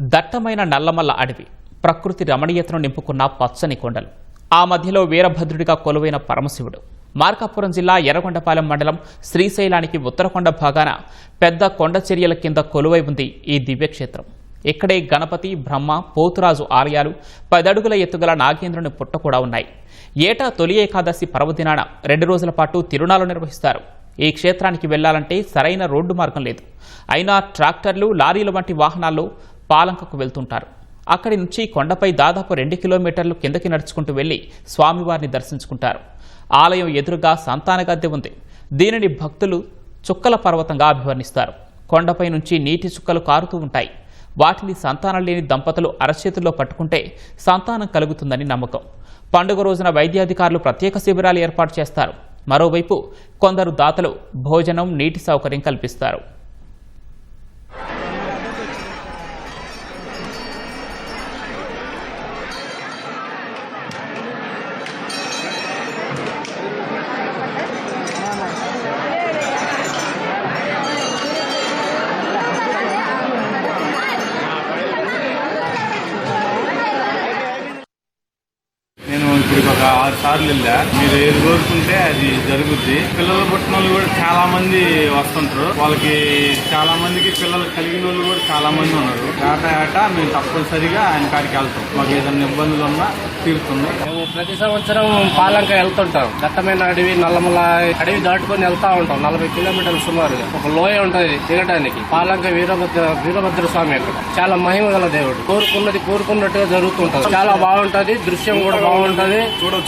దట్టమైన నల్లమల్ల అడవి, ప్రకృతి రమణీయతను నింపుకున్న పచ్చని కొండలు, ఆ మధ్యలో వీరభద్రుడిగా కొలువైన పరమశివుడు. మార్కాపురం జిల్లా ఎర్రగొండపాలెం మండలం శ్రీశైలానికి ఉత్తరకొండ భాగాన పెద్ద కొండ చర్యల కింద కొలువై ఉంది ఈ దివ్యక్షేత్రం. ఇక్కడే గణపతి, బ్రహ్మ, పోతురాజు ఆలయాలు, 10 అడుగుల ఎత్తుగల నాగేంద్రుని పుట్ట కూడా ఉన్నాయి. ఏటా తొలి ఏకాదశి పర్వదినాన 2 రోజుల పాటు తిరునాళ్లు నిర్వహిస్తారు. ఈ క్షేత్రానికి వెళ్లాలంటే సరైన రోడ్డు మార్గం లేదు. అయినా ట్రాక్టర్లు, లారీలు వంటి వాహనాల్లో పాలంకకు వెళ్తుంటారు. అక్కడి నుంచి కొండపై దాదాపు 2 కిలోమీటర్లు కిందకి నడుచుకుంటూ వెళ్లి స్వామివారిని దర్శించుకుంటారు. ఆలయం ఎదురుగా సంతాన గద్దె ఉంది. దీనిని భక్తులు చుక్కల పర్వతంగా అభివర్ణిస్తారు. కొండపై నుంచి నీటి చుక్కలు కారుతూ ఉంటాయి. వాటిని సంతానం లేని దంపతులు అరచేతుల్లో పట్టుకుంటే సంతానం కలుగుతుందని నమ్మకం. పండుగ రోజున వైద్యాధికారులు ప్రత్యేక శిబిరాలు ఏర్పాటు చేస్తారు. మరోవైపు కొందరు దాతలు భోజనం, నీటి సౌకర్యం కల్పిస్తారు. నేను ఇప్పుడు ఒక 6 సార్లు వెళ్ళా. మీరు ఏది కోరుకుంటే అది జరుగుద్ది. పిల్లలు పుట్టిన వాళ్ళు కూడా చాలా మంది వస్తుంటారు. వాళ్ళకి చాలా మందికి పిల్లలు కలిగిన వాళ్ళు కూడా చాలా మంది ఉన్నారు. ఏటా మేము తప్పనిసరిగా ఆయన కాడికి వెళ్తాం. మాకు ఏదైనా ఇబ్బందులు ఉన్నా తీరుతున్నాం. మేము ప్రతి సంవత్సరం పాలంక వెళ్తుంటాం. దట్టమైన అడవి, నల్లమల్ల అడవి దాటుకొని వెళ్తా ఉంటాం. 40 కిలోమీటర్లు సుమారుగా ఒక లోయ ఉంటది దిగడానికి. పాలంక వీరభద్ర స్వామి అక్కడ చాలా మహిమ గల దేవుడు. కోరుకున్నది కోరుకున్నట్టుగా జరుగుతుంటది. చాలా బాగుంటది. దృశ్యం కూడా బాగుంటది.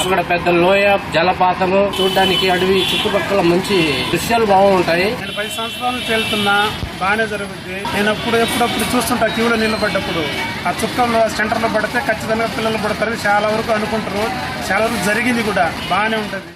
అక్కడ పెద్ద లోయ, జలపాతము చూడడానికి, అడవి చుట్టుపక్కల మంచి దృశ్యాలు బాగుంటాయి. నేను 10 సంవత్సరాల నుంచి వెళ్తున్నా, బాగానే జరుగుద్ది. నేను ఎప్పుడప్పుడు చూస్తుంటా. క్యూలో నిలబడ్డప్పుడు ఆ చుక్కల్లో సెంటర్ లో పడితే ఖచ్చితంగా పిల్లలు పడతారని చాలా వరకు అనుకుంటారు. చాలా వరకు జరిగింది కూడా. బాగానే ఉంటది.